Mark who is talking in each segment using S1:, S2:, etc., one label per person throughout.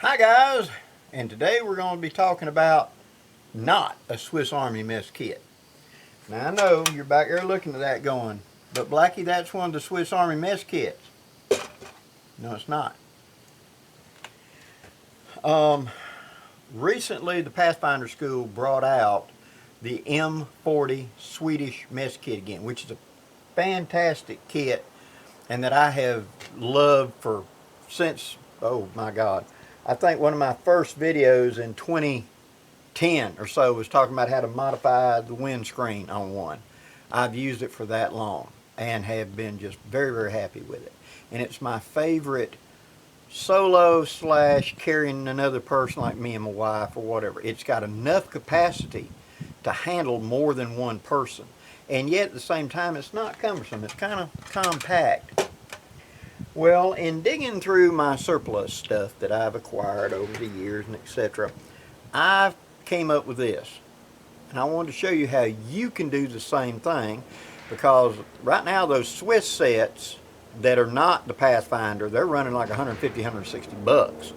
S1: Hi guys, and today we're going to be talking about not a Swiss Army mess kit. Now I know you're back there looking at that going, but Blackie, that's one of the Swiss Army mess kits. No, it's not. Recently the Pathfinder school brought out the M40 Swedish mess kit again, which is a fantastic kit and that I have loved since, oh my God, I think one of my first videos in 2010 or so was talking about how to modify the windscreen on one. I've used it for that long and have been just very, very happy with it. And it's my favorite solo / carrying another person like me and my wife or whatever. It's got enough capacity to handle more than one person. And yet at the same time it's not cumbersome. It's kind of compact. Well, in digging through my surplus stuff that I've acquired over the years and etc., I came up with this. And I wanted to show you how you can do the same thing, because right now those Swiss sets that are not the Pathfinder, they're running like 150, 160 bucks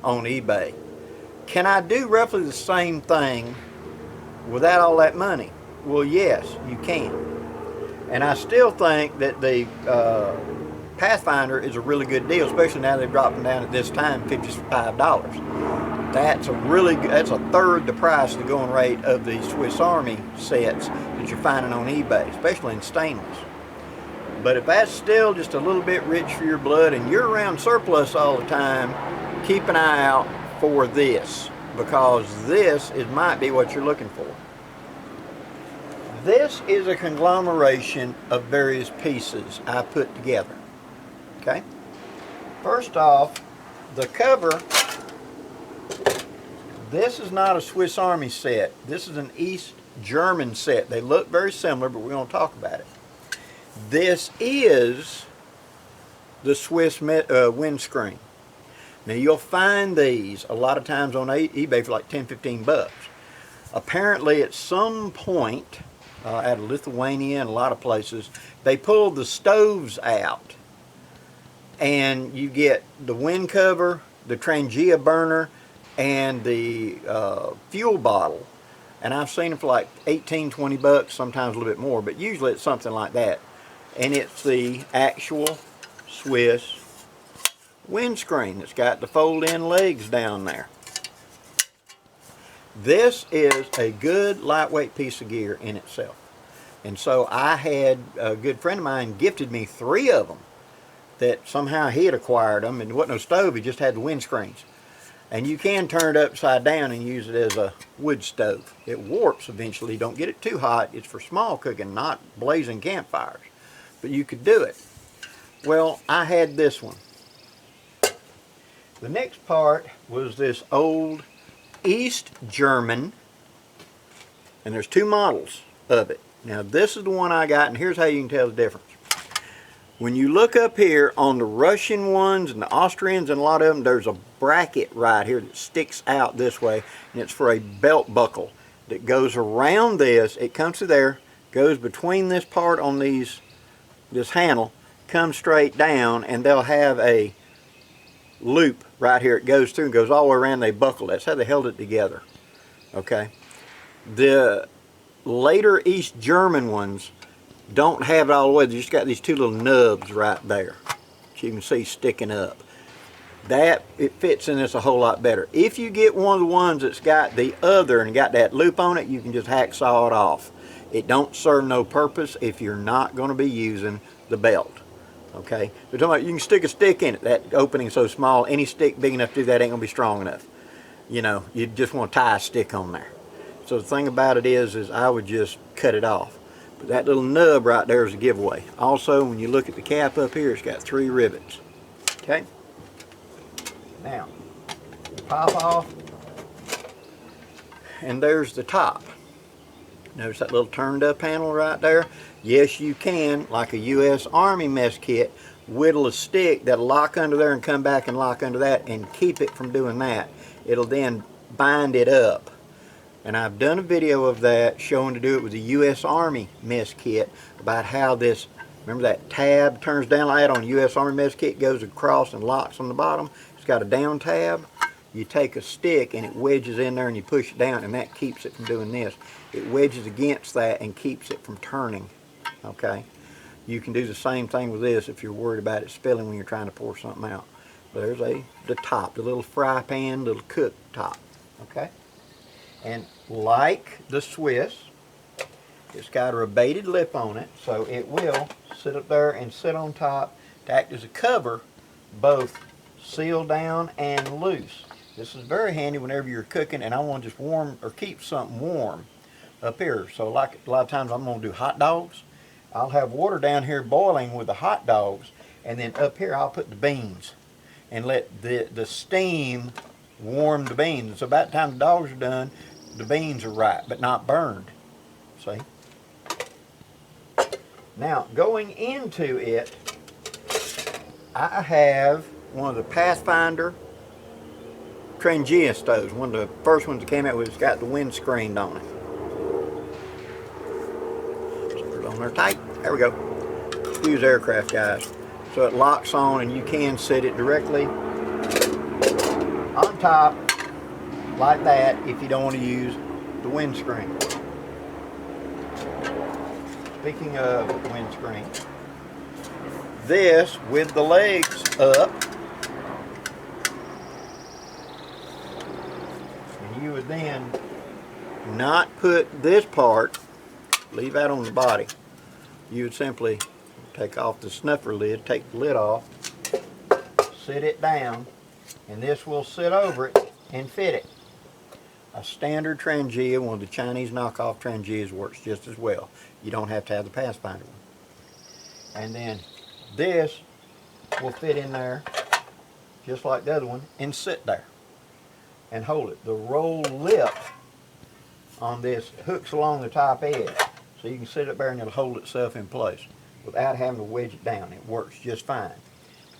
S1: on eBay. Can I do roughly the same thing without all that money? Well, yes, you can. And I still think that the Pathfinder is a really good deal, especially now they've dropped them down at this time $55. That's a third the price of the going rate of the Swiss Army sets that you're finding on eBay, especially in stainless. But if that's still just a little bit rich for your blood and you're around surplus all the time, keep an eye out for this, because this might be what you're looking for. This is a conglomeration of various pieces I put together. Okay? First off, the cover. This is not a Swiss Army set. This is an East German set. They look very similar, but we're going to talk about it. This is the Swiss windscreen. Now you'll find these a lot of times on eBay for like 10, 15 bucks. Apparently at some point out of Lithuania and a lot of places, they pulled the stoves out and you get the wind cover, the TRANGIA burner, and the fuel bottle. And I've seen them for like 18, 20 bucks, sometimes a little bit more, but usually it's something like that. And it's the actual Swiss windscreen. It's got the fold-in legs down there. This is a good lightweight piece of gear in itself. And so I had a good friend of mine gifted me 3 of them that somehow he had acquired them, and it wasn't no stove, he just had the windscreens. And you can turn it upside down and use it as a wood stove. It warps eventually. Don't get it too hot. It's for small cooking, not blazing campfires. But you could do it. Well, I had this one. The next part was this old East German, and there's 2 models of it. Now this is the one I got, and here's how you can tell the difference. When you look up here on the Russian ones and the Austrians and a lot of them, there's a bracket right here that sticks out this way, and it's for a belt buckle that goes around this. It comes through there, goes between this part on this handle, comes straight down, and they'll have a loop right here. It goes through and goes all the way around. They buckle. That's how they held it together. Okay. The later East German ones don't have it all the way. They just got these 2 little nubs right there that you can see sticking up. It fits in this a whole lot better. If you get one of the ones that's got the other and got that loop on it, you can just hacksaw it off. It don't serve no purpose if you're not going to be using the belt. Okay, we're talking about you can stick a stick in it. That opening's so small, any stick big enough to do that ain't going to be strong enough. You know, you just want to tie a stick on there. So the thing about it is I would just cut it off. But that little nub right there is a giveaway. Also, when you look at the cap up here, it's got 3 rivets. Okay? Now, pop off, and there's the top. Notice that little turned up handle right there? Yes, you can, like a U.S. Army mess kit, whittle a stick that'll lock under there and come back and lock under that and keep it from doing that. It'll then bind it up. And I've done a video of that showing to do it with the U.S. Army mess kit, about how this, remember that tab turns down like that on U.S. Army mess kit, goes across and locks on the bottom. It's got a down tab. you take a stick and it wedges in there and you push it down, and that keeps it from doing this. It wedges against that and keeps it from turning, okay? You can do the same thing with this if you're worried about it spilling when you're trying to pour something out. There's the top, the little fry pan, little cook top, okay? And like the Swiss, it's got a rebated lip on it, so it will sit up there and sit on top to act as a cover, both sealed down and loose. This is very handy whenever you're cooking and I want to just warm or keep something warm up here. So like a lot of times I'm going to do hot dogs. I'll have water down here boiling with the hot dogs, and then up here I'll put the beans and let the steam warm the beans. So about the time the dogs are done, the beans are right but not burned. See? Now going into it, I have one of the Pathfinder TRANGIA stoves, one of the first ones that came out with. It's got the windscreen on it. So it's on there tight. There we go. Excuse aircraft, guys. So it locks on, and you can set it directly on top like that if you don't want to use the windscreen. Speaking of windscreen, this with the legs up, and you would then not put this part, leave that on the body. You would simply take off the snuffer lid, take the lid off, sit it down, and this will sit over it and fit it. A standard TRANGIA, one of the Chinese knockoff TRANGIAs, works just as well. You don't have to have the Pathfinder one. And then this will fit in there just like the other one and sit there and hold it. The roll lip on this hooks along the top edge, so you can sit up there and it'll hold itself in place without having to wedge it down. It works just fine.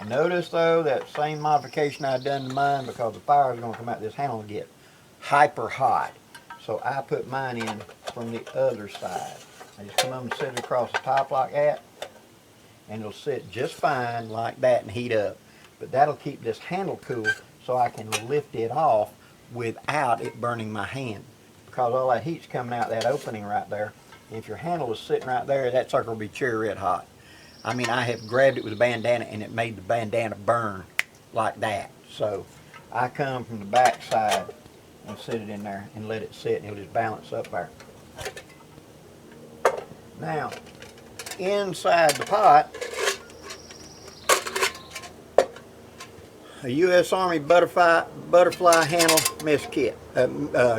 S1: Notice though that same modification I done to mine, because the fire is going to come out, this handle will get hyper hot. So I put mine in from the other side. I just come up and sit it across the top like that, and it'll sit just fine like that and heat up. But that'll keep this handle cool so I can lift it off without it burning my hand, because all that heat's coming out that opening right there. And if your handle is sitting right there, that sucker will be cherry red hot. I mean, I have grabbed it with a bandana and it made the bandana burn like that. So I come from the back side and sit it in there and let it sit, and it'll just balance up there. Now, inside the pot, a U.S. Army butterfly handle mess kit,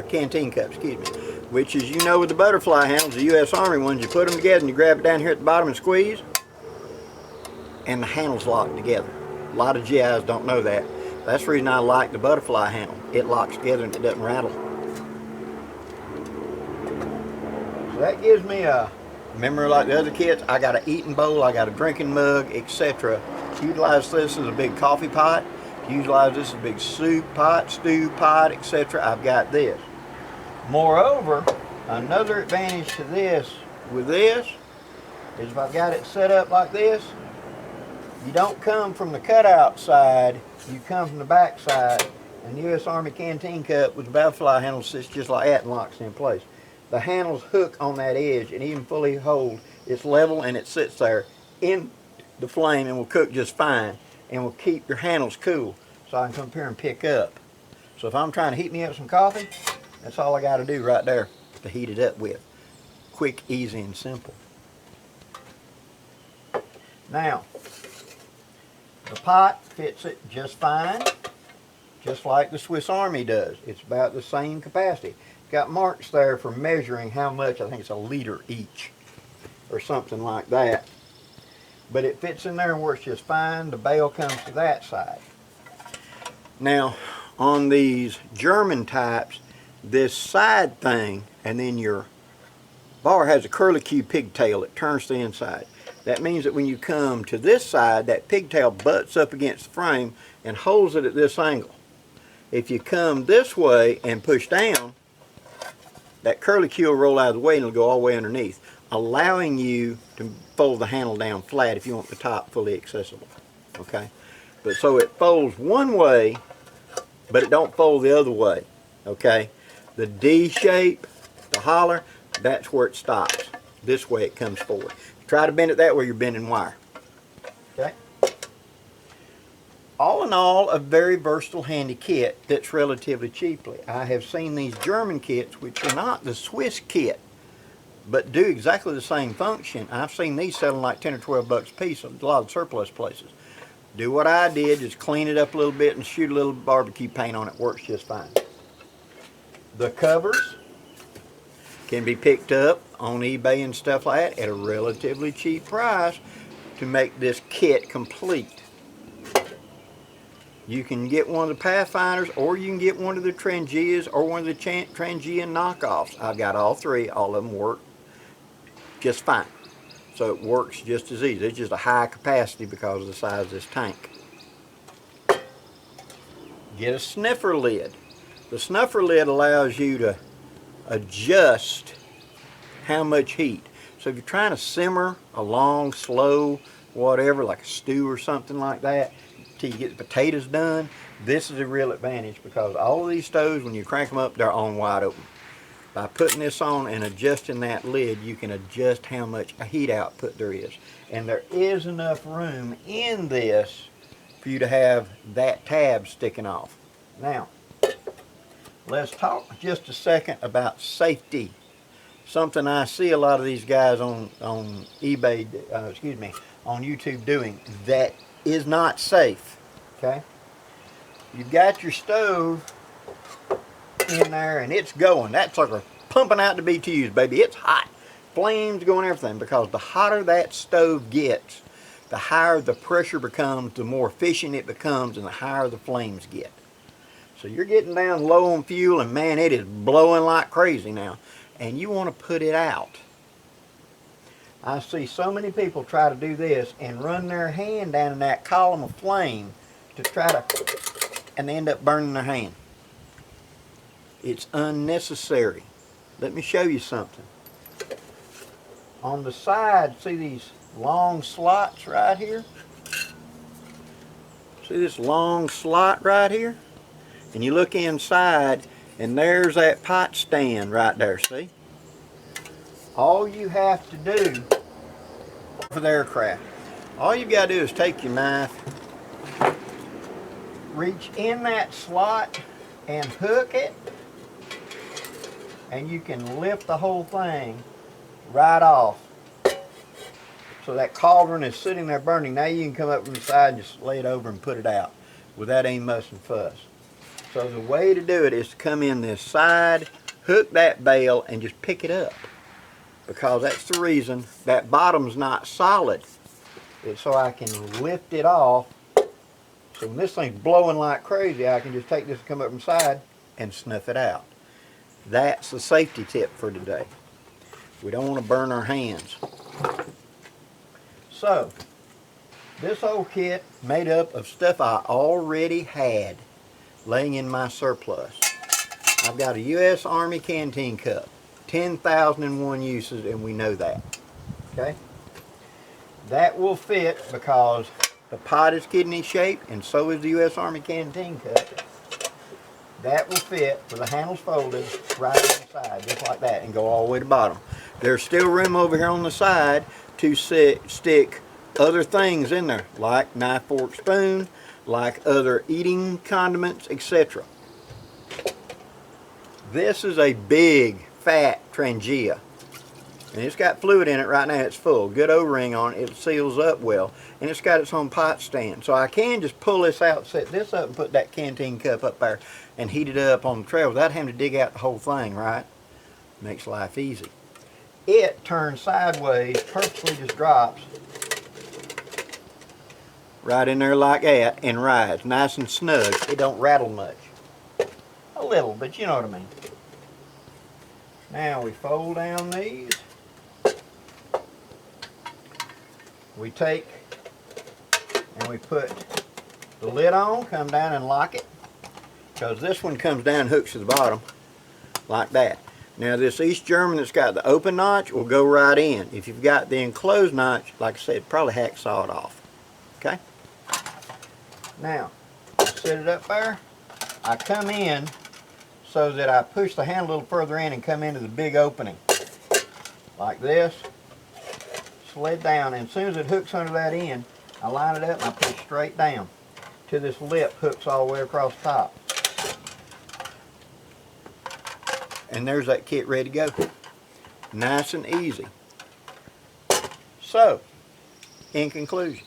S1: canteen cup, excuse me, which is, you know, with the butterfly handles, the U.S. Army ones, you put them together and you grab it down here at the bottom and squeeze, and the handles lock together. A lot of GIs don't know that. That's the reason I like the butterfly handle. It locks together and it doesn't rattle. So that gives me a, remember like the other kits, I got an eating bowl, I got a drinking mug, etc. Utilize this as a big coffee pot. Utilize this as a big soup pot, stew pot, etc. I've got this. Moreover, another advantage to this with this is if I've got it set up like this, you don't come from the cutout side, you come from the back side, and the U.S. Army canteen cup with the butterfly handle sits just like that and locks in place. The handles hook on that edge and even fully hold. It's level and it sits there in the flame and will cook just fine and will keep your handles cool, so I can come up here and pick up. So if I'm trying to heat me up some coffee, that's all I got to do right there to heat it up with. Quick, easy, and simple. Now, the pot fits it just fine, just like the Swiss Army does. It's about the same capacity. It's got marks there for measuring how much. I think it's a liter each or something like that. But it fits in there and works just fine. The bail comes to that side. Now, on these German types, this side thing, and then your bar has a curlicue pigtail that turns to the inside. That means that when you come to this side, that pigtail butts up against the frame and holds it at this angle. If you come this way and push down, that curlicue will roll out of the way and it'll go all the way underneath, allowing you to fold the handle down flat if you want the top fully accessible. Okay? But so it folds one way but it don't fold the other way, okay? The D shape, the holler, that's where it stops. This way it comes forward. Try to bend it that way, you're bending wire. Okay? All in all, a very versatile, handy kit that's relatively cheaply. I have seen these German kits, which are not the Swiss kit, but do exactly the same function. I've seen these selling like 10 or 12 bucks a piece at a lot of surplus places. Do what I did, just clean it up a little bit and shoot a little barbecue paint on it. Works just fine. The covers can be picked up on eBay and stuff like that at a relatively cheap price to make this kit complete. You can get one of the Pathfinders, or you can get one of the Trangias, or one of the Trangia knockoffs. I've got all three. All of them work just fine. So it works just as easy. It's just a high capacity because of the size of this tank. Get a sniffer lid. The sniffer lid allows you to adjust how much heat. So if you're trying to simmer a long, slow, whatever, like a stew or something like that, till you get the potatoes done, this is a real advantage because all of these stoves, when you crank them up, they're on wide open. By putting this on and adjusting that lid, you can adjust how much heat output there is. And there is enough room in this for you to have that tab sticking off. Now, let's talk just a second about safety. Something I see a lot of these guys on eBay, on YouTube doing that is not safe, okay? You've got your stove in there and it's going. That sucker pumping out the BTUs, baby. It's hot. Flames going, everything, because the hotter that stove gets, the higher the pressure becomes, the more efficient it becomes, and the higher the flames get. So you're getting down low on fuel, and man, it is blowing like crazy now, and you want to put it out. I see so many people try to do this and run their hand down in that column of flame to try to, and they end up burning their hand. It's unnecessary. Let me show you something. On the side, see these long slots right here? See this long slot right here? And you look inside, and there's that pot stand right there, see? All you have to do for the aircraft, all you've got to do is take your knife, reach in that slot and hook it, and you can lift the whole thing right off. So that cauldron is sitting there burning. Now you can come up from the side and just lay it over and put it out without any muss and fuss. So the way to do it is to come in this side, hook that bail, and just pick it up. Because that's the reason that bottom's not solid. It's so I can lift it off. So when this thing's blowing like crazy, I can just take this and come up from the side and snuff it out. That's the safety tip for today. We don't want to burn our hands. So, this whole kit made up of stuff I already had laying in my surplus. I've got a U.S. Army canteen cup, 10,001 uses, and we know that. Okay? That will fit because the pot is kidney shaped, and so is the U.S. Army canteen cup. That will fit with the handles folded right on the side, just like that, and go all the way to the bottom. There's still room over here on the side to stick other things in there, like knife, fork, spoon, like other eating condiments, etc. This is a big, fat Trangia, and it's got fluid in it right now. It's full. Good O-ring on it. It seals up well, and it's got its own pot stand. So I can just pull this out, set this up, and put that canteen cup up there and heat it up on the trail without having to dig out the whole thing, right? Makes life easy. It turns sideways, purposely just drops right in there like that and rides nice and snug. It don't rattle much. A little, but you know what I mean. Now we fold down these. We take and we put the lid on, come down and lock it, because this one comes down and hooks to the bottom like that. Now this East German that's got the open notch will go right in. If you've got the enclosed notch, like I said, probably hacksaw it off. Okay? Now, set it up there. I come in so that I push the handle a little further in and come into the big opening. Like this. Slid down, and as soon as it hooks under that end, I line it up and I push straight down till this lip hooks all the way across the top. And there's that kit ready to go. Nice and easy. So, in conclusion,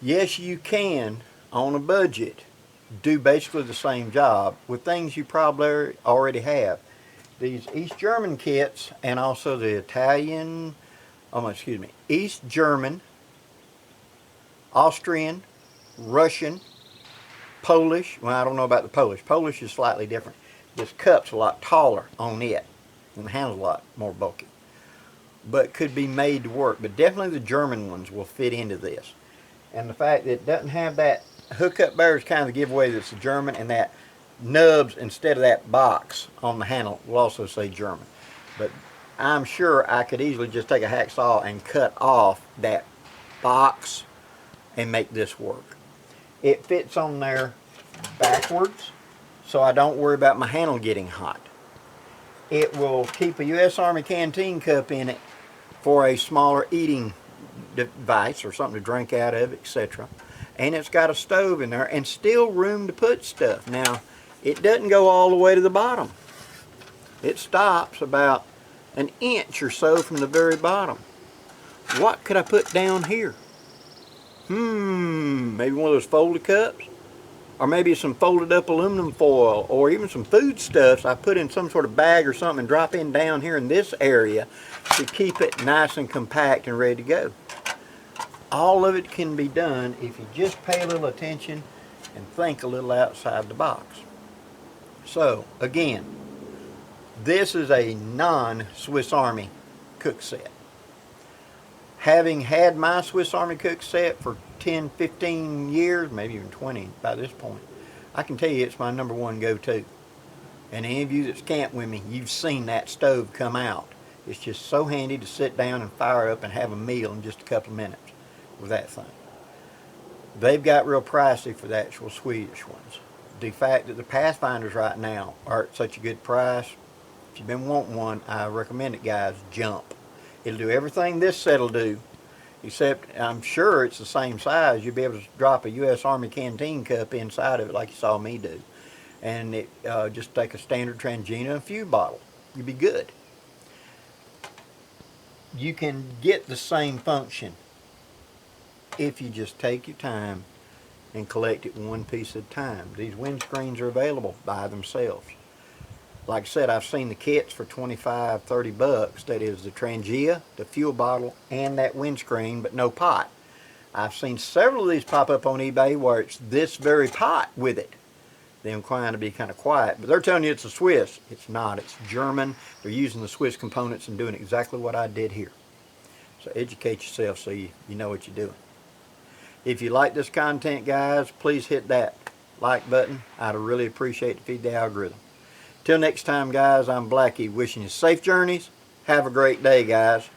S1: yes, you can, on a budget, do basically the same job with things you probably already have. These East German kits and also the Italian, East German, Austrian, Russian, Polish. Well, I don't know about the Polish. Polish is slightly different. This cup's a lot taller on it, and the handle's a lot more bulky. But could be made to work. But definitely the German ones will fit into this. And the fact that it doesn't have that hookup there is kind of the giveaway that it's a German, and that nubs instead of that box on the handle will also say German. But I'm sure I could easily just take a hacksaw and cut off that box and make this work. It fits on there backwards, so I don't worry about my handle getting hot. It will keep a U.S. Army canteen cup in it for a smaller eating device or something to drink out of, etc. And it's got a stove in there and still room to put stuff. Now, it doesn't go all the way to the bottom. It stops about an inch or so from the very bottom. What could I put down here? Maybe one of those folded cups? Or maybe some folded up aluminum foil, or even some foodstuffs I put in some sort of bag or something and drop in down here in this area to keep it nice and compact and ready to go. All of it can be done if you just pay a little attention and think a little outside the box. So, again, this is a non-Swiss Army cook set. Having had my Swiss Army cook set for 10, 15 years, maybe even 20 by this point, I can tell you it's my #1 go-to. And any of you that's camped with me, you've seen that stove come out. It's just so handy to sit down and fire up and have a meal in just a couple of minutes with that thing. They've got real pricey for the actual Swedish ones. The fact that the Pathfinders right now are at such a good price, if you've been wanting one, I recommend it, guys. Jump. It'll do everything this set will do, except I'm sure it's the same size. You'll be able to drop a U.S. Army canteen cup inside of it like you saw me do. And it just take a standard TRANGIA and a fuel bottle. You'll be good. You can get the same function if you just take your time and collect it one piece at a time. These windscreens are available by themselves. Like I said, I've seen the kits for 25, 30 bucks. That is the TRANGIA, the fuel bottle, and that windscreen, but no pot. I've seen several of these pop up on eBay where it's this very pot with it. They're inclined to be kind of quiet, but they're telling you it's a Swiss. It's not. It's German. They're using the Swiss components and doing exactly what I did here. So educate yourself so you know what you're doing. If you like this content, guys, please hit that like button. I'd really appreciate it to feed the algorithm. Till next time, guys, I'm Blackie, wishing you safe journeys. Have a great day, guys.